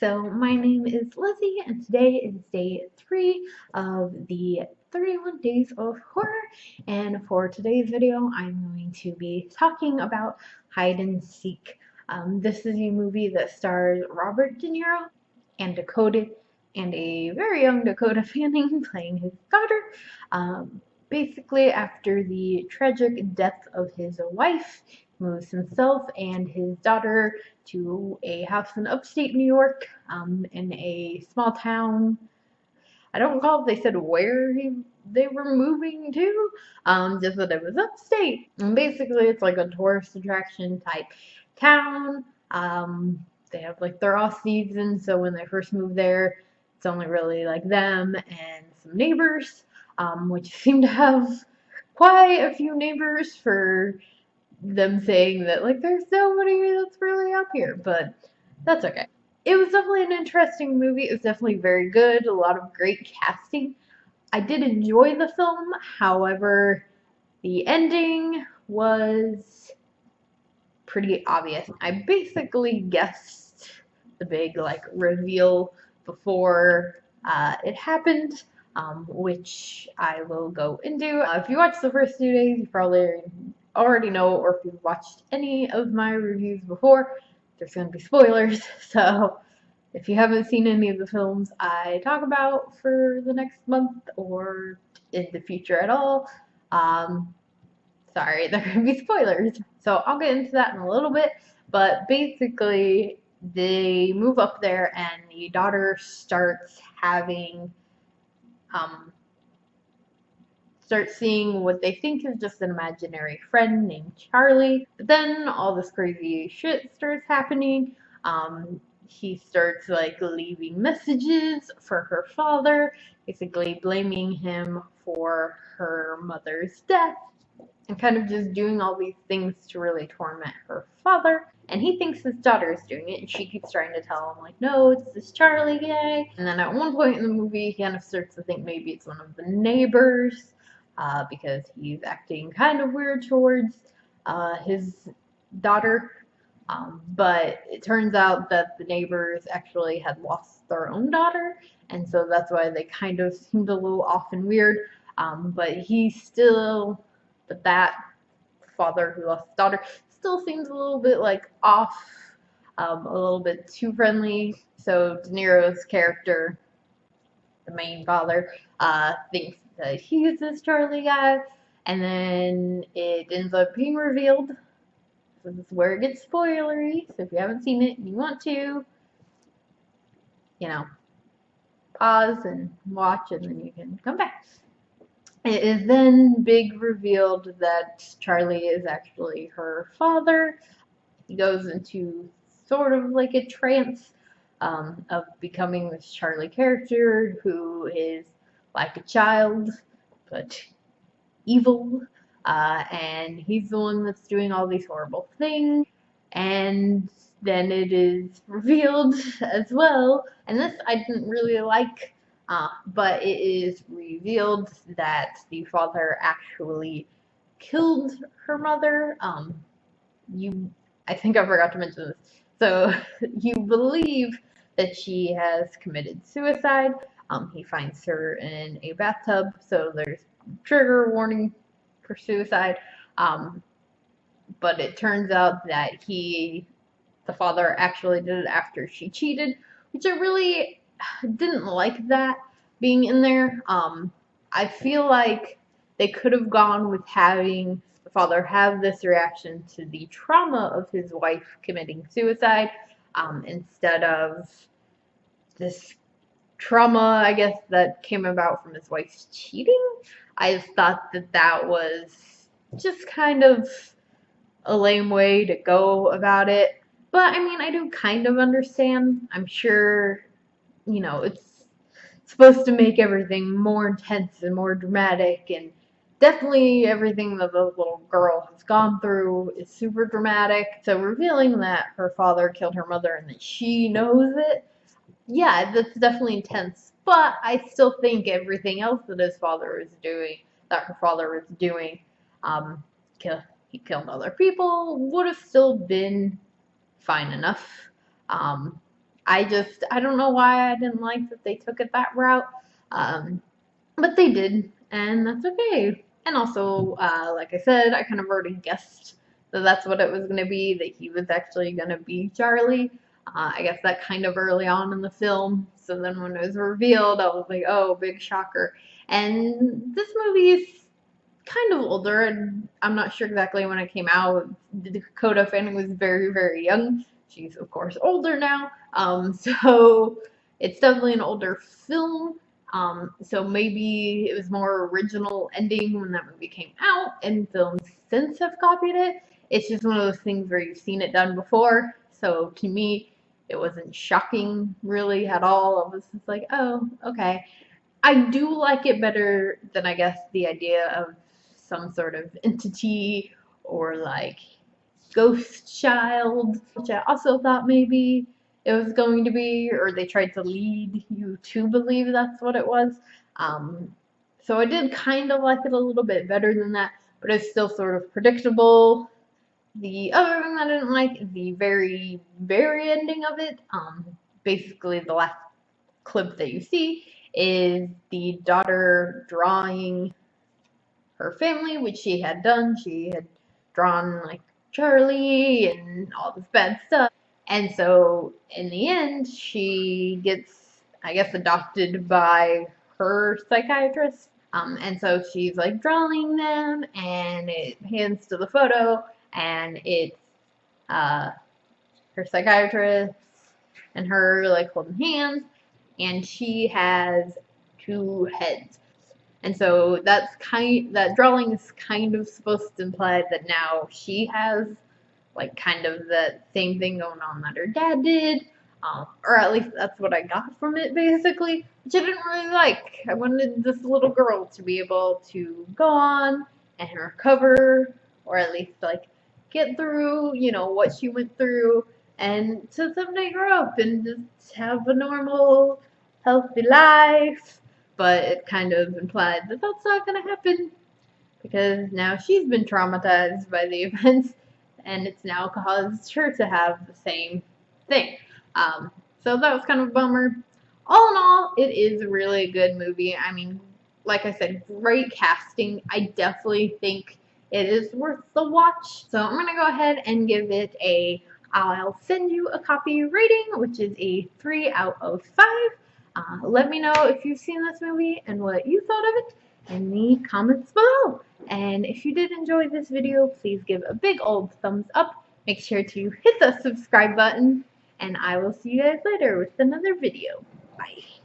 So my name is Lizzie, and today is day 3 of the 31 Days of Horror. And for today's video, I'm going to be talking about Hide and Seek. This is a movie that stars Robert De Niro and Dakota, and a very young Dakota Fanning playing his daughter. Basically, after the tragic death of his wife, moves himself and his daughter to a house in upstate New York, in a small town. I don't recall if they said where they were moving to, just that it was upstate. And basically, it's like a tourist attraction type town. They have like their off season, so when they first moved there, it's only really like them and some neighbors, which seem to have quite a few neighbors for them saying that like there's nobody that's really up here, but that's okay. It was definitely an interesting movie. It was definitely very good. A lot of great casting. I did enjoy the film. However, the ending was pretty obvious. I basically guessed the big like reveal before it happened, which I will go into. If you watched the first 2 days, you probably already know, or if you've watched any of my reviews before, there's going to be spoilers. So if you haven't seen any of the films I talk about for the next month or in the future at all, sorry, there are going to be spoilers. So I'll get into that in a little bit. But basically, they move up there and the daughter starts having, start seeing what they think is just an imaginary friend named Charlie. But then all this crazy shit starts happening. He starts like leaving messages for her father, basically blaming him for her mother's death and kind of just doing all these things to really torment her father. And he thinks his daughter is doing it, and she keeps trying to tell him, like, no, it's this Charlie guy. And then at one point in the movie, he kind of starts to think maybe it's one of the neighbors, because he's acting kind of weird towards his daughter. But it turns out that the neighbors actually had lost their own daughter, and so that's why they kind of seemed a little off and weird. But he's still, but that father who lost his daughter still seems a little bit like off, a little bit too friendly. So De Niro's character, the main father, thinks that he's this Charlie guy, and then it ends up being revealed. This is where it gets spoilery, so if you haven't seen it and you want to, pause and watch, and then you can come back. It is then big revealed that Charlie is actually her father. He goes into sort of like a trance, of becoming this Charlie character who is like a child, but evil. And he's the one that's doing all these horrible things. And then it is revealed as well, and this I didn't really like, but it is revealed that the father actually killed her mother. I think I forgot to mention this. So you believe that she has committed suicide. He finds her in a bathtub, so there's trigger warning for suicide. But it turns out that the father actually did it after she cheated, which I really didn't like that being in there. I feel like they could have gone with having the father have this reaction to the trauma of his wife committing suicide, instead of this trauma, I guess, that came about from his wife's cheating. I just thought that that was just kind of a lame way to go about it. But I mean, I do kind of understand. I'm sure, it's supposed to make everything more intense and more dramatic, and definitely everything that the little girl has gone through is super dramatic. So revealing that her father killed her mother and that she knows it, yeah, that's definitely intense. But I still think everything else that his father is doing, that her father is doing, he killed other people, would have still been fine enough. I don't know why I didn't like that they took it that route. Um, but they did, and that's okay. And also, like I said, I kind of already guessed that that's what it was going to be, that he was actually going to be Charlie. I guess that kind of early on in the film. So then when it was revealed, I was like, oh, big shocker. And this movie is kind of older, and I'm not sure exactly when it came out. Dakota Fanning was very, very young. She's, of course, older now. So it's definitely an older film. So maybe it was more original ending when that movie came out, and films since have copied it. It's just one of those things where you've seen it done before. So to me, it wasn't shocking really at all. I was just like, oh, okay. I do like it better than, I guess, the idea of some sort of entity or like ghost child, which I also thought maybe it was going to be, or they tried to lead you to believe that's what it was. Um, so I did kind of like it a little bit better than that, but it's still sort of predictable. The other thing that I didn't like is the very, very ending of it. Basically, the last clip that you see is the daughter drawing her family, which she had done. She had drawn like Charlie and all this bad stuff. And so in the end, she gets, I guess, adopted by her psychiatrist. And so she's like drawing them, and it hands to the photo, and it's uh, her psychiatrist and her like holding hands, and she has two heads. And so that drawing is kind of supposed to imply that now she has like kind of the same thing going on that her dad did. Or at least that's what I got from it basically, which I didn't really like. I wanted this little girl to be able to go on and recover, or at least like get through, what she went through, and to someday grow up and just have a normal, healthy life. But it kind of implied that that's not going to happen because now she's been traumatized by the events, and it's now caused her to have the same thing. So that was kind of a bummer. All in all, it is a really good movie. I mean, like I said, great casting. I definitely think it is worth the watch. So I'm gonna go ahead and give it I'll send you a copy rating, which is a 3 out of 5. Let me know if you've seen this movie and what you thought of it in the comments below. And if you did enjoy this video, please give a big old thumbs up. Make sure to hit the subscribe button, and I will see you guys later with another video. Bye.